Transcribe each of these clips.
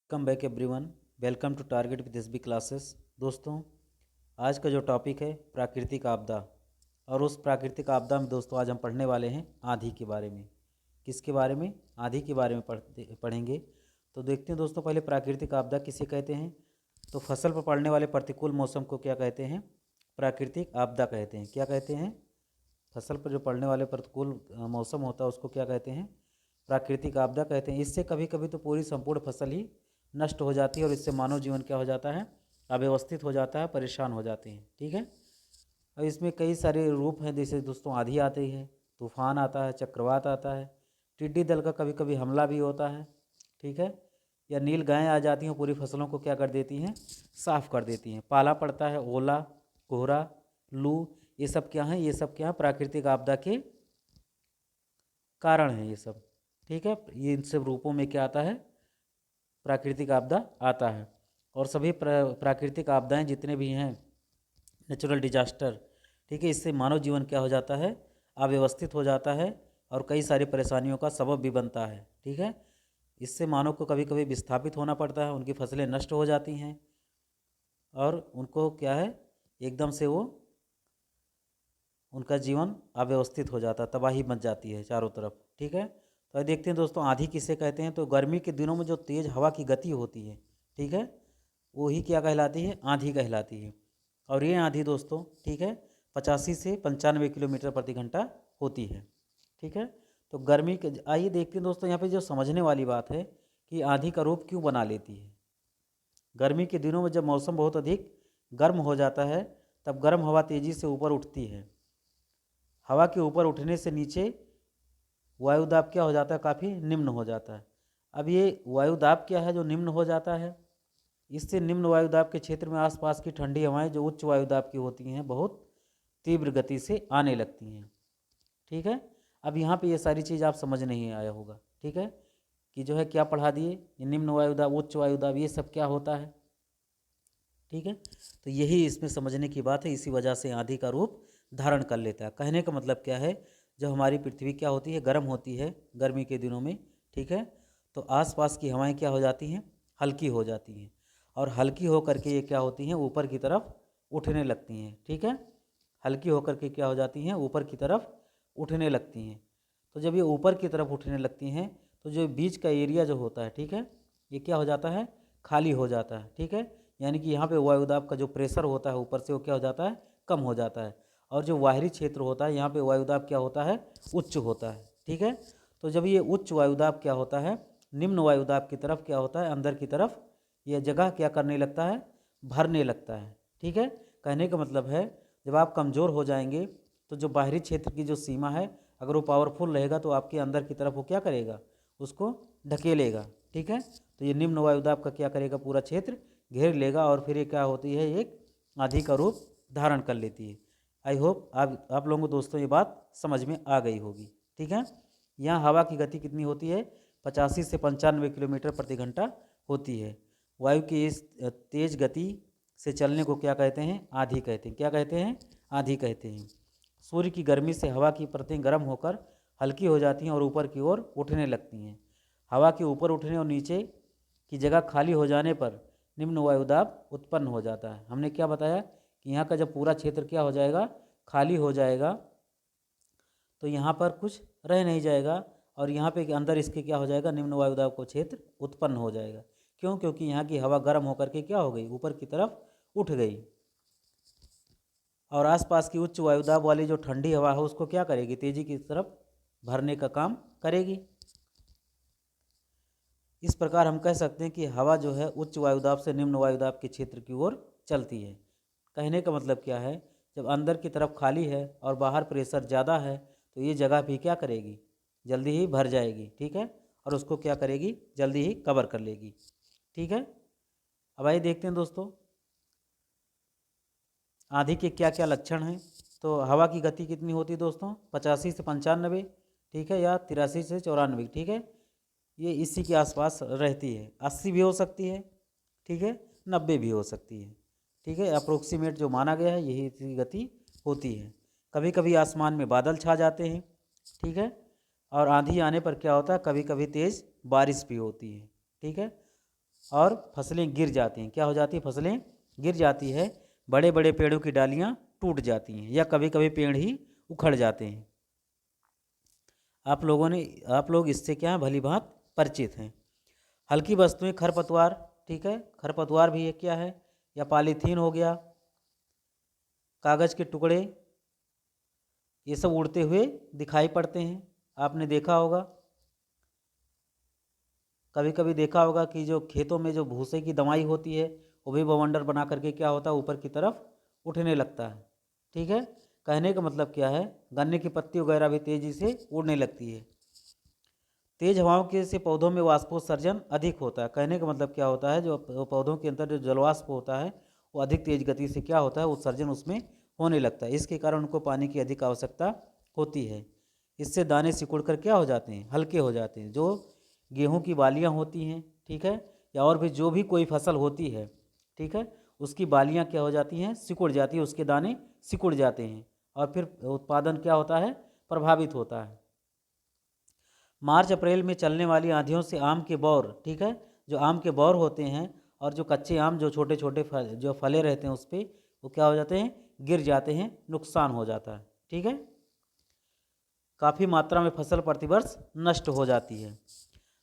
Come back everyone, welcome to target with SB classes. दोस्तों, आज का जो टॉपिक है प्राकृतिक आपदा, और उस प्राकृतिक आपदा में दोस्तों आज हम पढ़ने वाले हैं आंधी के बारे में। किसके बारे में? आंधी के बारे में पढ़ेंगे। तो देखते हैं दोस्तों, पहले प्राकृतिक आपदा किसे कहते हैं। तो फसल पर पड़ने वाले प्रतिकूल मौसम को क्या कहते हैं? प्राकृतिक आपदा कहते हैं। क्या कहते हैं? फसल पर जो पड़ने वाले प्रतिकूल मौसम होता है उसको क्या कहते हैं? प्राकृतिक आपदा कहते हैं। इससे कभी कभी तो पूरी संपूर्ण फसल ही नष्ट हो जाती है और इससे मानव जीवन क्या हो जाता है? अव्यवस्थित हो जाता है, परेशान हो जाते हैं। ठीक है। और इसमें कई सारे रूप हैं, जैसे दोस्तों आंधी आती है, तूफान आता है, चक्रवात आता है, टिड्डी दल का कभी कभी हमला भी होता है। ठीक है। या नील गायें आ जाती हैं, पूरी फसलों को क्या कर देती हैं? साफ कर देती हैं। पाला पड़ता है, ओला, कोहरा, लू, ये सब क्या है? ये सब क्या है? प्राकृतिक आपदा के कारण है ये सब। ठीक है। ये इन सब रूपों में क्या आता है? प्राकृतिक आपदा आता है। और सभी प्राकृतिक आपदाएं जितने भी हैं, नेचुरल डिजास्टर, ठीक है, इससे मानव जीवन क्या हो जाता है? अव्यवस्थित हो जाता है और कई सारी परेशानियों का सबब भी बनता है। ठीक है। इससे मानव को कभी कभी विस्थापित होना पड़ता है, उनकी फसलें नष्ट हो जाती हैं और उनको क्या है? एकदम से वो उनका जीवन अव्यवस्थित हो जाता है, तबाही मच जाती है चारों तरफ। ठीक है। तो देखते हैं दोस्तों, आंधी किसे कहते हैं। तो गर्मी के दिनों में जो तेज़ हवा की गति होती है, ठीक है, वो ही क्या कहलाती है? आंधी कहलाती है। और ये आंधी दोस्तों, ठीक है, 85 से 95 किलोमीटर प्रति घंटा होती है। ठीक है। तो गर्मी के आइए देखते हैं दोस्तों, यहाँ पे जो समझने वाली बात है कि आंधी का रूप क्यों बना लेती है। गर्मी के दिनों में जब मौसम बहुत अधिक गर्म हो जाता है, तब गर्म हवा तेज़ी से ऊपर उठती है। हवा के ऊपर उठने से नीचे वायुदाब क्या हो जाता है? काफ़ी निम्न हो जाता है। अब ये वायुदाब क्या है जो निम्न हो जाता है? इससे निम्न वायुदाब के क्षेत्र में आसपास की ठंडी हवाएं जो उच्च वायुदाब की होती हैं, बहुत तीव्र गति से आने लगती हैं। ठीक है। अब यहाँ पे ये सारी चीज़ आप समझ नहीं आया होगा। ठीक है, कि जो है क्या पढ़ा दिए, ये निम्न वायुदाब, उच्च वायुदाब, ये सब क्या होता है। ठीक है। तो यही इसमें समझने की बात है। इसी वजह से आंधी का रूप धारण कर लेता है। कहने का मतलब क्या है? जब हमारी पृथ्वी क्या होती है? गर्म होती है गर्मी के दिनों में। ठीक है। तो आसपास की हवाएं क्या हो जाती हैं? हल्की हो जाती हैं, और हल्की होकर के ये क्या होती हैं? ऊपर की तरफ उठने लगती हैं। ठीक है। हल्की होकर के क्या हो जाती हैं? ऊपर की तरफ उठने लगती हैं। तो जब ये ऊपर की तरफ उठने लगती हैं, तो जो बीच का एरिया जो होता है, ठीक है, ये क्या हो जाता है? खाली हो जाता है। ठीक है। यानी कि यहाँ पे वायुदाब का जो प्रेशर होता है ऊपर से, वो क्या हो जाता है? कम हो जाता है। और जो बाहरी क्षेत्र होता है, यहाँ पे वायुदाब क्या होता है? उच्च होता है। ठीक है। तो जब ये उच्च वायुदाब क्या होता है? निम्न वायुदाब की तरफ क्या होता है? अंदर की तरफ ये जगह क्या करने लगता है? भरने लगता है। ठीक है। कहने का मतलब है, जब आप कमज़ोर हो जाएंगे तो जो बाहरी क्षेत्र की जो सीमा है, अगर वो पावरफुल रहेगा तो आपके अंदर की तरफ वो क्या करेगा? उसको ढकेलेगा। ठीक है। तो ये निम्न वायुदाब का क्या करेगा? पूरा क्षेत्र घेर लेगा और फिर ये क्या होती है? एक आंधी का रूप धारण कर लेती है। आई होप आप लोगों को दोस्तों ये बात समझ में आ गई होगी। ठीक है। यहाँ हवा की गति कितनी होती है? 85 से 95 किलोमीटर प्रति घंटा होती है। वायु की इस तेज गति से चलने को क्या कहते हैं? आंधी कहते हैं। क्या कहते हैं? आंधी कहते हैं। सूर्य की गर्मी से हवा की परतें गर्म होकर हल्की हो जाती हैं और ऊपर की ओर उठने लगती हैं। हवा के ऊपर उठने और नीचे की जगह खाली हो जाने पर निम्न वायुदाब उत्पन्न हो जाता है। हमने क्या बताया कि यहाँ का जब पूरा क्षेत्र क्या हो जाएगा? खाली हो जाएगा, तो यहाँ पर कुछ रह नहीं जाएगा और यहाँ पे अंदर इसके क्या हो जाएगा? निम्न वायुदाब को क्षेत्र उत्पन्न हो जाएगा। क्यों? क्योंकि यहाँ की हवा गर्म होकर के क्या हो गई? ऊपर की तरफ उठ गई, और आसपास की उच्च वायुदाब वाली जो ठंडी हवा है उसको क्या करेगी? तेजी की तरफ भरने का काम करेगी। इस प्रकार हम कह सकते हैं कि हवा जो है उच्च वायुदाब से निम्न वायुदाब के क्षेत्र की ओर चलती है। कहने का मतलब क्या है? जब अंदर की तरफ खाली है और बाहर प्रेशर ज़्यादा है, तो ये जगह भी क्या करेगी? जल्दी ही भर जाएगी। ठीक है। और उसको क्या करेगी? जल्दी ही कवर कर लेगी। ठीक है। अब आइए देखते हैं दोस्तों, आंधी के क्या क्या लक्षण हैं। तो हवा की गति कितनी होती है दोस्तों? 85 से 95, ठीक है, या 83 से 94, ठीक है, ये इसी के आसपास रहती है। 80 भी हो सकती है, ठीक है, 90 भी हो सकती है। ठीक है। अप्रोक्सीमेट जो माना गया है यही इसकी गति होती है। कभी कभी आसमान में बादल छा जाते हैं। ठीक है। और आंधी आने पर क्या होता है? कभी कभी तेज़ बारिश भी होती है। ठीक है। और फसलें गिर जाती हैं। क्या हो जाती है? फसलें गिर जाती है, बड़े बड़े पेड़ों की डालियाँ टूट जाती हैं या कभी कभी पेड़ ही उखड़ जाते हैं। आप लोग इससे क्या है भली भांति परिचित हैं। हल्की वस्तुएं खरपतवार, ठीक है, खरपतवार भी ये क्या है, या पॉलीथीन हो गया, कागज़ के टुकड़े, ये सब उड़ते हुए दिखाई पड़ते हैं। आपने देखा होगा, कभी कभी देखा होगा कि जो खेतों में जो भूसे की दवाई होती है वो भी बवंडर बना करके क्या होता है ऊपर की तरफ उठने लगता है। ठीक है, कहने का मतलब क्या है, गन्ने की पत्ती वगैरह भी तेज़ी से उड़ने लगती है। तेज हवाओं के से पौधों में वाष्पोत्सर्जन अधिक होता है। कहने का मतलब क्या होता है, जो पौधों के अंदर जो जलवाष्प होता है वो अधिक तेज गति से क्या होता है, उत्सर्जन उसमें होने लगता है। इसके कारण उनको पानी की अधिक आवश्यकता होती है। इससे दाने सिकुड़ कर क्या हो जाते हैं, हल्के हो जाते हैं। जो गेहूँ की बालियाँ होती हैं, ठीक है, या और भी जो भी कोई फसल होती है, ठीक है, उसकी बालियाँ क्या हो जाती हैं, सिकुड़ जाती है, उसके दाने सिकुड़ जाते हैं और फिर उत्पादन क्या होता है, प्रभावित होता है। मार्च अप्रैल में चलने वाली आंधियों से आम के बौर, ठीक है, जो आम के बौर होते हैं और जो कच्चे आम जो छोटे छोटे जो फले रहते हैं उस पर वो क्या हो जाते हैं, गिर जाते हैं, नुकसान हो जाता है। ठीक है, काफ़ी मात्रा में फसल प्रतिवर्ष नष्ट हो जाती है।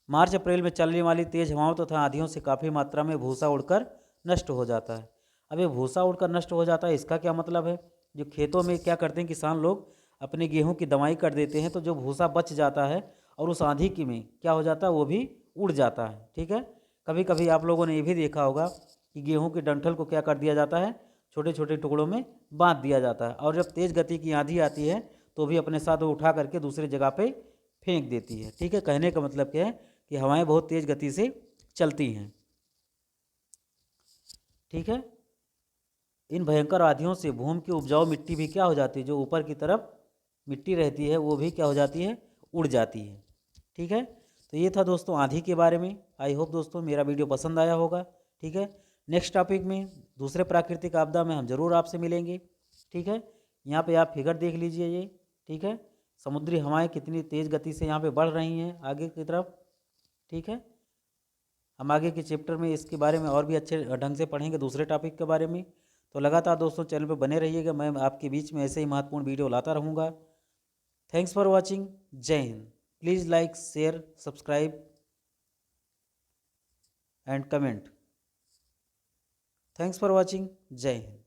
मार्च अप्रैल में चलने वाली तेज हवाओं तथा आंधियों से काफ़ी मात्रा में भूसा उड़कर नष्ट हो जाता है। अब ये भूसा उड़कर नष्ट हो जाता है, इसका क्या मतलब है, जो खेतों में क्या करते हैं किसान लोग, अपने गेहूं की दवाई कर देते हैं तो जो भूसा बच जाता है और उस आंधी की में क्या हो जाता है, वो भी उड़ जाता है। ठीक है, कभी कभी आप लोगों ने ये भी देखा होगा कि गेहूँ के डंठल को क्या कर दिया जाता है, छोटे छोटे टुकड़ों में बांध दिया जाता है और जब तेज़ गति की आंधी आती है तो भी अपने साथ वो उठा करके दूसरी जगह पे फेंक देती है। ठीक है, कहने का मतलब क्या है कि हवाएं बहुत तेज़ गति से चलती हैं। ठीक है, इन भयंकर आंधियों से भूमि की उपजाऊ मिट्टी भी क्या हो जाती है, जो ऊपर की तरफ मिट्टी रहती है वो भी क्या हो जाती है, उड़ जाती है। ठीक है, तो ये था दोस्तों आंधी के बारे में। आई होप दोस्तों मेरा वीडियो पसंद आया होगा। ठीक है, नेक्स्ट टॉपिक में दूसरे प्राकृतिक आपदा में हम जरूर आपसे मिलेंगे। ठीक है, यहाँ पे आप फिगर देख लीजिए ये। ठीक है, समुद्री हवाएं कितनी तेज़ गति से यहाँ पे बढ़ रही हैं आगे की तरफ। ठीक है, हम आगे के चैप्टर में इसके बारे में और भी अच्छे ढंग से पढ़ेंगे दूसरे टॉपिक के बारे में। तो लगातार दोस्तों चैनल पर बने रहिएगा, मैं आपके बीच में ऐसे ही महत्वपूर्ण वीडियो लाता रहूँगा। Thanks for watching. जय हिंद। Please like, share, subscribe and comment. Thanks for watching. जय हिंद।